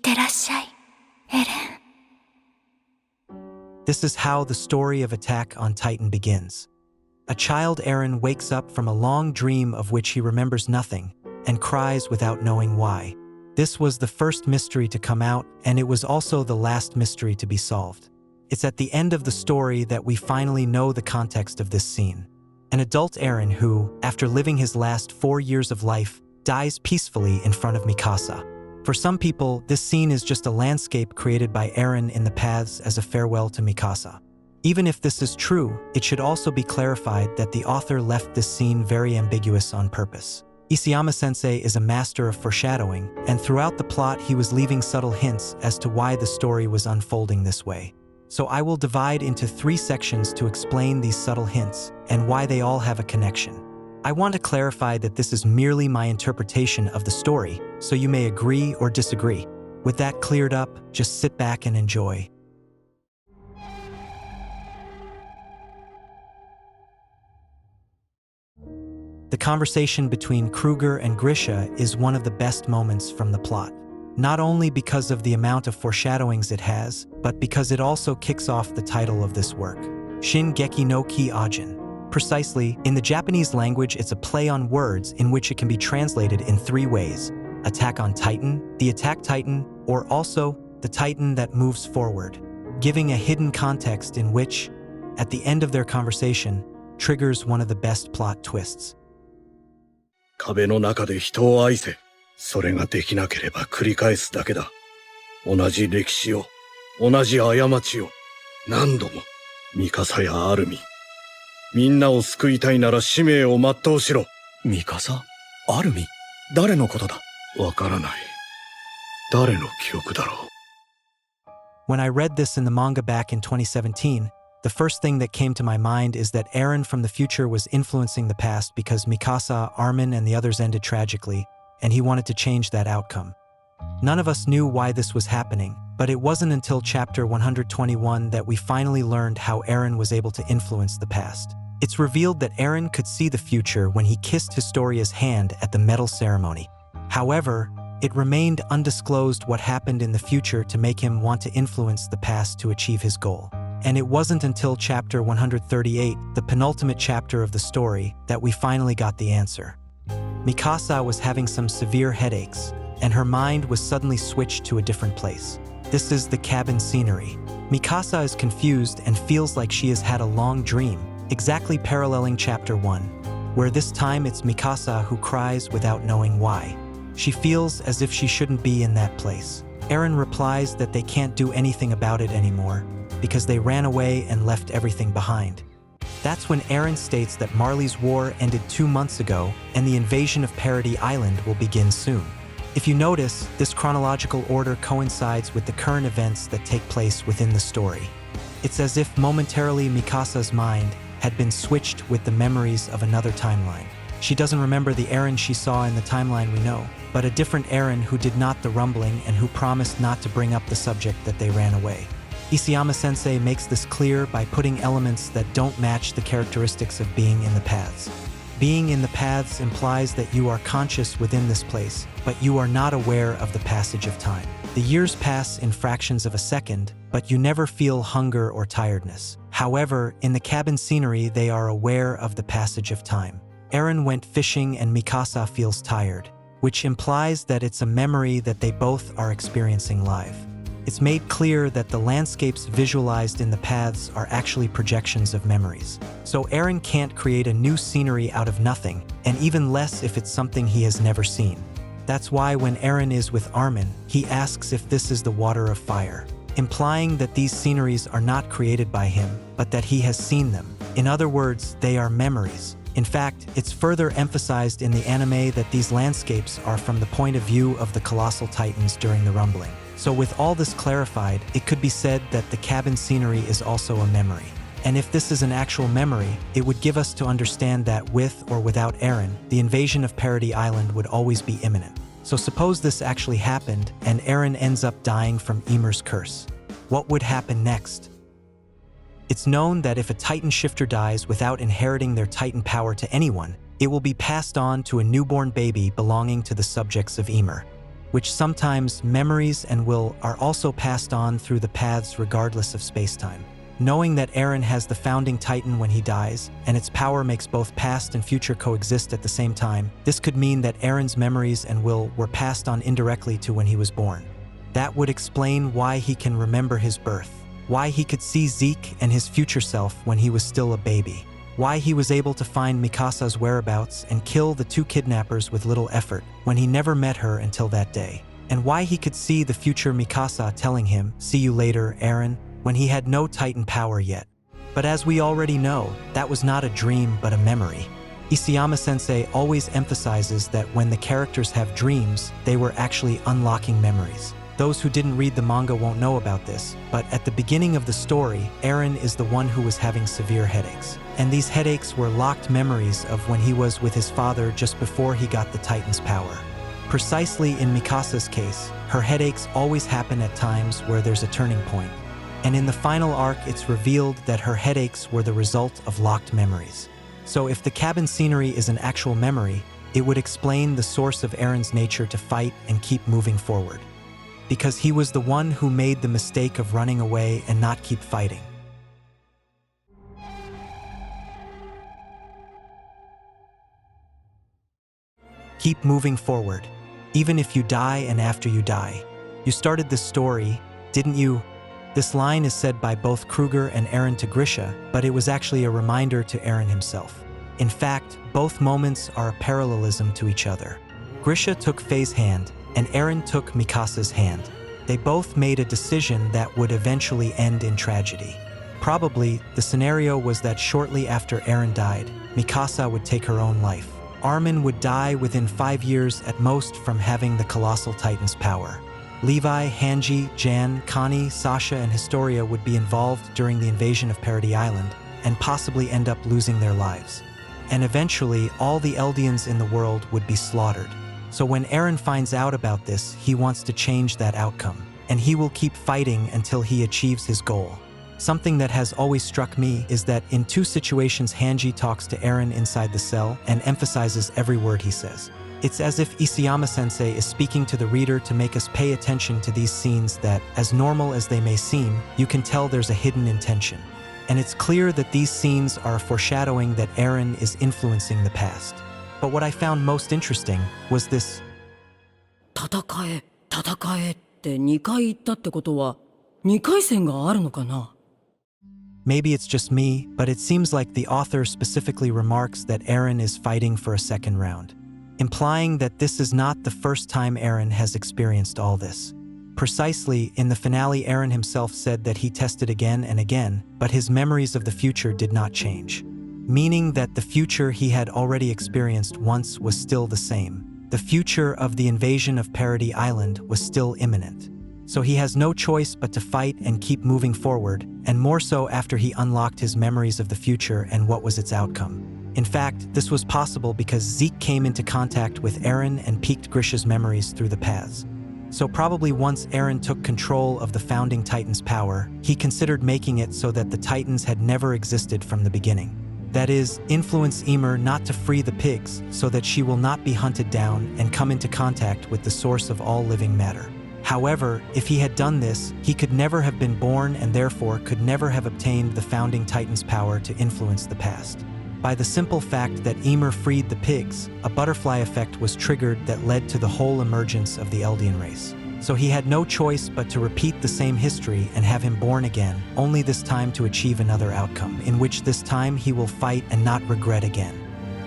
ってらっしゃい、エレン。This is how the story of Attack on Titan begins. A child Eren wakes up from a long dream of which he remembers nothing and cries without knowing why. This was the first mystery to come out, and it was also the last mystery to be solved. It's at the end of the story that we finally know the context of this scene. An adult Eren who, after living his last 4 years of life, dies peacefully in front of Mikasa. For some people, this scene is just a landscape created by Eren in the paths as a farewell to Mikasa. Even if this is true, it should also be clarified that the author left this scene very ambiguous on purpose. Isayama-sensei is a master of foreshadowing, and throughout the plot he was leaving subtle hints as to why the story was unfolding this way. So I will divide into 3 sections to explain these subtle hints and why they all have a connection. I want to clarify that this is merely my interpretation of the story, so you may agree or disagree. With that cleared up, just sit back and enjoy. The conversation between Kruger and Grisha is one of the best moments from the plot. Not only because of the amount of foreshadowings it has, but because it also kicks off the title of this work, Shingeki no Kyojin. Precisely, in the Japanese language it's a play on words in which it can be translated in 3 ways: Attack on Titan, the Attack Titan, or also the Titan that moves forward, giving a hidden context in which, at the end of their conversation, triggers one of the best plot twists. 壁の中で人を愛せ。それができなければ繰り返すだけだ。同じ歴史を、同じ過ちを、何度も、ミカサやアルミ。みんなを救いたいなら使命を全うしろ。ミカサ？アルミ？誰のことだ？わからない。誰の記憶だろう。When I read this in the manga back in 2017, the first thing that came to my mind is that Eren from the future was influencing the past because Mikasa, Armin, and the others ended tragically, and he wanted to change that outcome. None of us knew why this was happening, but it wasn't until chapter 121 that we finally learned how Eren was able to influence the past. It's revealed that Eren could see the future when he kissed Historia's hand at the medal ceremony. However, it remained undisclosed what happened in the future to make him want to influence the past to achieve his goal. And it wasn't until chapter 138, the penultimate chapter of the story, that we finally got the answer. Mikasa was having some severe headaches, and her mind was suddenly switched to a different place. This is the cabin scenery. Mikasa is confused and feels like she has had a long dream, exactly paralleling chapter 1, where this time it's Mikasa who cries without knowing why. She feels as if she shouldn't be in that place. Eren replies that they can't do anything about it anymore, because they ran away and left everything behind. That's when Eren states that Marley's war ended 2 months ago and the invasion of Paradis Island will begin soon. If you notice, this chronological order coincides with the current events that take place within the story. It's as if momentarily Mikasa's mind had been switched with the memories of another timeline. She doesn't remember the Eren she saw in the timeline we know, but a different Eren who did not the rumbling and who promised not to bring up the subject that they ran away. Isayama-sensei makes this clear by putting elements that don't match the characteristics of being in the paths. Being in the paths implies that you are conscious within this place, but you are not aware of the passage of time. The years pass in fractions of a second, but you never feel hunger or tiredness. However, in the cabin scenery, they are aware of the passage of time. Eren went fishing and Mikasa feels tired, which implies that it's a memory that they both are experiencing live. It's made clear that the landscapes visualized in the paths are actually projections of memories. So Eren can't create a new scenery out of nothing, and even less if it's something he has never seen. That's why when Eren is with Armin, he asks if this is the water of fire, implying that these sceneries are not created by him, but that he has seen them. In other words, they are memories. In fact, it's further emphasized in the anime that these landscapes are from the point of view of the colossal titans during the rumbling. So with all this clarified, it could be said that the cabin scenery is also a memory. And if this is an actual memory, it would give us to understand that with or without Eren, the invasion of Paradis Island would always be imminent. So suppose this actually happened and Eren ends up dying from Ymir's curse. What would happen next? It's known that if a Titan shifter dies without inheriting their Titan power to anyone, it will be passed on to a newborn baby belonging to the subjects of Ymir. which sometimes memories and will are also passed on through the paths regardless of spacetime. Knowing that Eren has the founding titan when he dies, and its power makes both past and future coexist at the same time, this could mean that Eren's memories and will were passed on indirectly to when he was born. That would explain why he can remember his birth, why he could see Zeke and his future self when he was still a baby, why he was able to find Mikasa's whereabouts and kill the two kidnappers with little effort when he never met her until that day, and why he could see the future Mikasa telling him, "See you later, Eren," when he had no Titan power yet. But as we already know, that was not a dream but a memory. Isayama-sensei always emphasizes that when the characters have dreams, they were actually unlocking memories. Those who didn't read the manga won't know about this, but at the beginning of the story, Eren is the one who was having severe headaches. And these headaches were locked memories of when he was with his father just before he got the Titan's power. Precisely in Mikasa's case, her headaches always happen at times where there's a turning point. And in the final arc, it's revealed that her headaches were the result of locked memories. So if the cabin scenery is an actual memory, it would explain the source of Eren's nature to fight and keep moving forward. Because he was the one who made the mistake of running away and not keep fighting. Keep moving forward, even if you die and after you die. You started this story, didn't you? This line is said by both Kruger and Eren to Grisha, but it was actually a reminder to Eren himself. In fact, both moments are a parallelism to each other. Grisha took Faye's hand, and Eren took Mikasa's hand. They both made a decision that would eventually end in tragedy. Probably, the scenario was that shortly after Eren died, Mikasa would take her own life. Armin would die within 5 years at most from having the Colossal Titan's power. Levi, Hanji, Jan, Connie, Sasha, and Historia would be involved during the invasion of Paradis Island and possibly end up losing their lives. And eventually, all the Eldians in the world would be slaughtered. So when Eren finds out about this, he wants to change that outcome, and he will keep fighting until he achieves his goal. Something that has always struck me is that in two situations Hanji talks to Eren inside the cell and emphasizes every word he says. It's as if Isayama-sensei is speaking to the reader to make us pay attention to these scenes that, as normal as they may seem, you can tell there's a hidden intention. And it's clear that these scenes are a foreshadowing that Eren is influencing the past. But what I found most interesting was this 戦え、戦えって2回言ったってことは、2回戦があるのかな? Maybe it's just me, but it seems like the author specifically remarks that Eren is fighting for a second round, implying that this is not the first time Eren has experienced all this. Precisely, in the finale, Eren himself said that he tested again and again, but his memories of the future did not change. Meaning that the future he had already experienced once was still the same. The future of the invasion of Paradis Island was still imminent. So he has no choice but to fight and keep moving forward, and more so after he unlocked his memories of the future and what was its outcome. In fact, this was possible because Zeke came into contact with Eren and piqued Grisha's memories through the paths. So probably once Eren took control of the founding Titan's power, he considered making it so that the Titans had never existed from the beginning. That is, influence Ymir not to free the pigs so that she will not be hunted down and come into contact with the source of all living matter. However, if he had done this, he could never have been born and therefore could never have obtained the founding Titan's power to influence the past. By the simple fact that Ymir freed the pigs, a butterfly effect was triggered that led to the whole emergence of the Eldian race. So he had no choice but to repeat the same history and have him born again, only this time to achieve another outcome, in which this time he will fight and not regret again.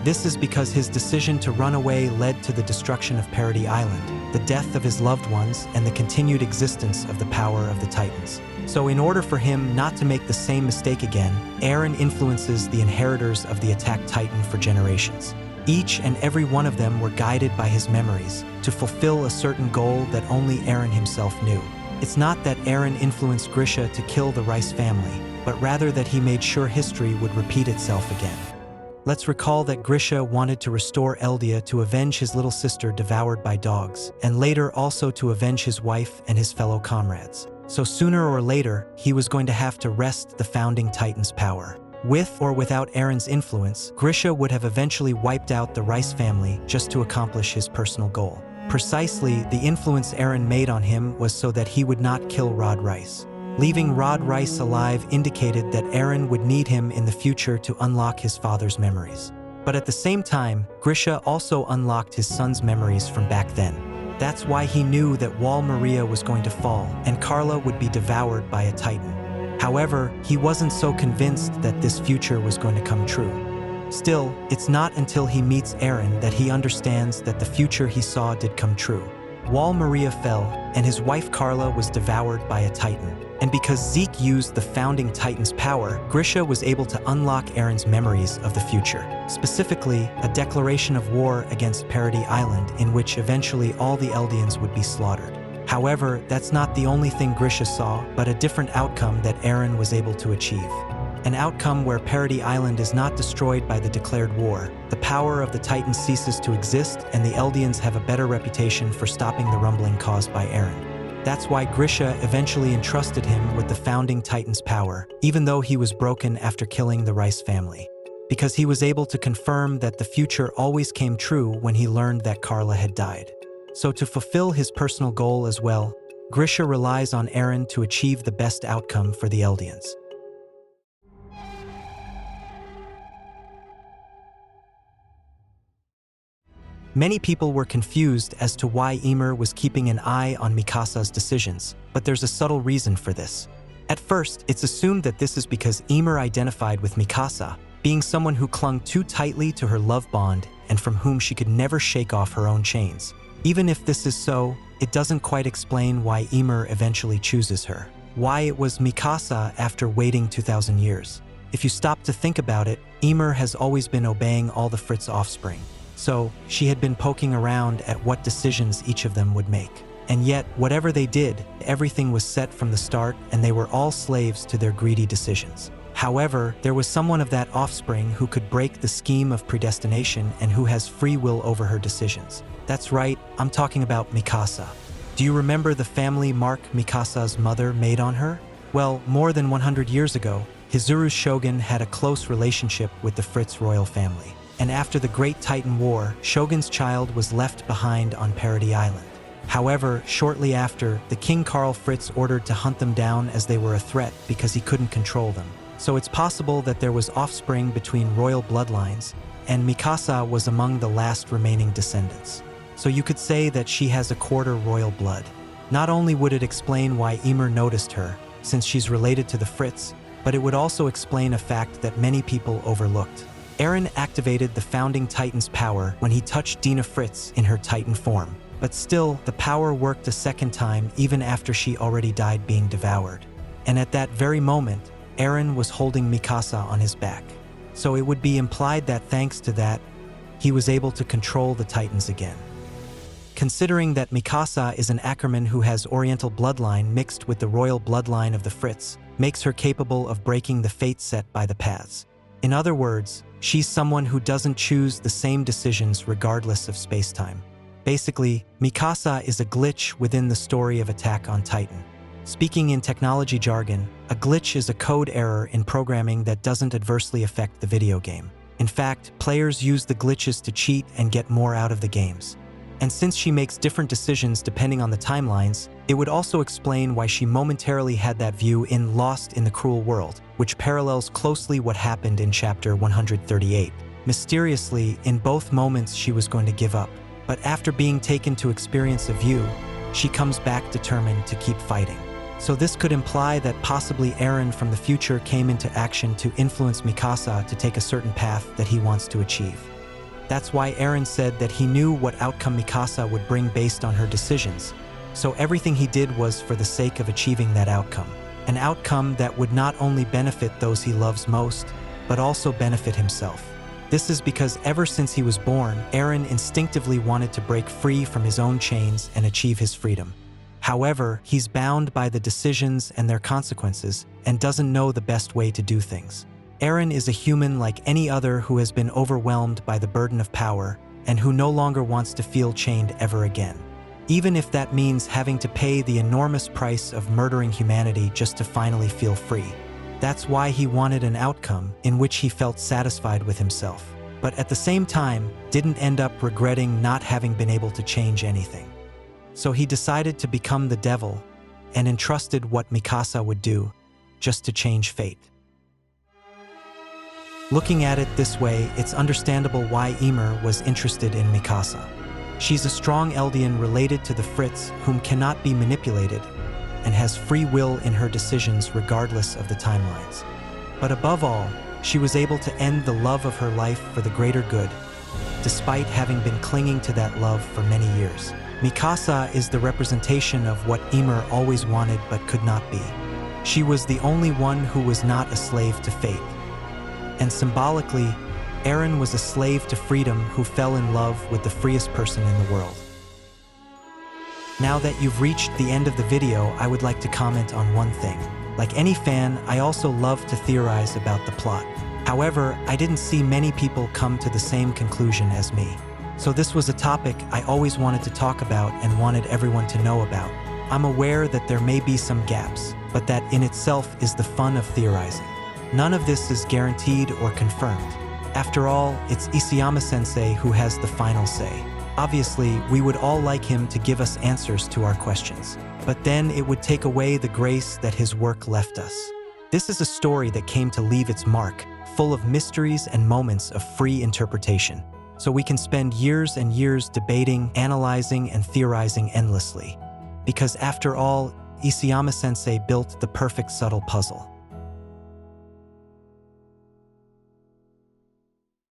This is because his decision to run away led to the destruction of Paradis Island, the death of his loved ones, and the continued existence of the power of the Titans. So in order for him not to make the same mistake again, Eren influences the inheritors of the attacked Titan for generations. Each and every one of them were guided by his memories to fulfill a certain goal that only Eren himself knew. It's not that Eren influenced Grisha to kill the Rice family, but rather that he made sure history would repeat itself again. Let's recall that Grisha wanted to restore Eldia to avenge his little sister devoured by dogs, and later also to avenge his wife and his fellow comrades. So sooner or later, he was going to have to wrest the founding Titan's power. With or without Eren's influence, Grisha would have eventually wiped out the Rice family just to accomplish his personal goal. Precisely, the influence Eren made on him was so that he would not kill Rod Rice. Leaving Rod Rice alive indicated that Eren would need him in the future to unlock his father's memories. But at the same time, Grisha also unlocked his son's memories from back then. That's why he knew that Wall Maria was going to fall and Carla would be devoured by a Titan. However, he wasn't so convinced that this future was going to come true. Still, it's not until he meets Eren that he understands that the future he saw did come true. Wall Maria fell, and his wife Carla was devoured by a Titan. And because Zeke used the founding Titan's power, Grisha was able to unlock Eren's memories of the future. Specifically, a declaration of war against Paradis Island in which eventually all the Eldians would be slaughtered. However, that's not the only thing Grisha saw, but a different outcome that Eren was able to achieve. An outcome where Paradis Island is not destroyed by the declared war, the power of the Titans ceases to exist, and the Eldians have a better reputation for stopping the rumbling caused by Eren. That's why Grisha eventually entrusted him with the founding Titan's power, even though he was broken after killing the Rice family. Because he was able to confirm that the future always came true when he learned that Carla had died. So to fulfill his personal goal as well, Grisha relies on Eren to achieve the best outcome for the Eldians. Many people were confused as to why Ymir was keeping an eye on Mikasa's decisions, but there's a subtle reason for this. At first, it's assumed that this is because Ymir identified with Mikasa, being someone who clung too tightly to her love bond and from whom she could never shake off her own chains. Even if this is so, it doesn't quite explain why Ymir eventually chooses her. Why it was Mikasa after waiting 2,000 years. If you stop to think about it, Ymir has always been obeying all the Fritz offspring. So, she had been poking around at what decisions each of them would make. And yet, whatever they did, everything was set from the start and they were all slaves to their greedy decisions. However, there was someone of that offspring who could break the scheme of predestination and who has free will over her decisions. That's right, I'm talking about Mikasa. Do you remember the family mark Mikasa's mother made on her? Well, more than 100 years ago, Hizuru's shogun had a close relationship with the Fritz royal family. And after the Great Titan War, Shogun's child was left behind on Paradis Island. However, shortly after, the King Karl Fritz ordered to hunt them down as they were a threat because he couldn't control them. So it's possible that there was offspring between royal bloodlines, and Mikasa was among the last remaining descendants. So you could say that she has a quarter royal blood. Not only would it explain why Ymir noticed her, since she's related to the Fritz, but it would also explain a fact that many people overlooked. Eren activated the founding Titan's power when he touched Dina Fritz in her Titan form, but still, the power worked a second time even after she already died being devoured. And at that very moment, Eren was holding Mikasa on his back. So it would be implied that thanks to that, he was able to control the Titans again. Considering that Mikasa is an Ackerman who has Oriental bloodline mixed with the royal bloodline of the Fritz, makes her capable of breaking the fate set by the paths. In other words, she's someone who doesn't choose the same decisions regardless of space-time. Basically, Mikasa is a glitch within the story of Attack on Titan. Speaking in technology jargon, a glitch is a code error in programming that doesn't adversely affect the video game. In fact, players use the glitches to cheat and get more out of the games. And since she makes different decisions depending on the timelines, it would also explain why she momentarily had that view in Lost in the Cruel World, which parallels closely what happened in chapter 138. Mysteriously, in both moments she was going to give up, but after being taken to experience a view, she comes back determined to keep fighting. So this could imply that possibly Eren from the future came into action to influence Mikasa to take a certain path that he wants to achieve. That's why Eren said that he knew what outcome Mikasa would bring based on her decisions, so everything he did was for the sake of achieving that outcome. An outcome that would not only benefit those he loves most, but also benefit himself. This is because ever since he was born, Eren instinctively wanted to break free from his own chains and achieve his freedom. However, he's bound by the decisions and their consequences and doesn't know the best way to do things. Eren is a human like any other who has been overwhelmed by the burden of power and who no longer wants to feel chained ever again. Even if that means having to pay the enormous price of murdering humanity just to finally feel free. That's why he wanted an outcome in which he felt satisfied with himself. but at the same time, didn't end up regretting not having been able to change anything. So he decided to become the devil and entrusted what Mikasa would do just to change fate. Looking at it this way, it's understandable why Ymir was interested in Mikasa. She's a strong Eldian related to the Fritz whom cannot be manipulated and has free will in her decisions regardless of the timelines. But above all, she was able to end the love of her life for the greater good, despite having been clinging to that love for many years. Mikasa is the representation of what Ymir always wanted but could not be. She was the only one who was not a slave to fate. And symbolically, Eren was a slave to freedom who fell in love with the freest person in the world. Now that you've reached the end of the video, I would like to comment on one thing. Like any fan, I also love to theorize about the plot. However, I didn't see many people come to the same conclusion as me. So this was a topic I always wanted to talk about and wanted everyone to know about. I'm aware that there may be some gaps, but that in itself is the fun of theorizing. None of this is guaranteed or confirmed. After all, it's Isayama-sensei who has the final say. Obviously, we would all like him to give us answers to our questions, but then it would take away the grace that his work left us. This is a story that came to leave its mark, full of mysteries and moments of free interpretation. So we can spend years and years debating, analyzing, and theorizing endlessly. Because after all, Isayama-sensei built the perfect subtle puzzle.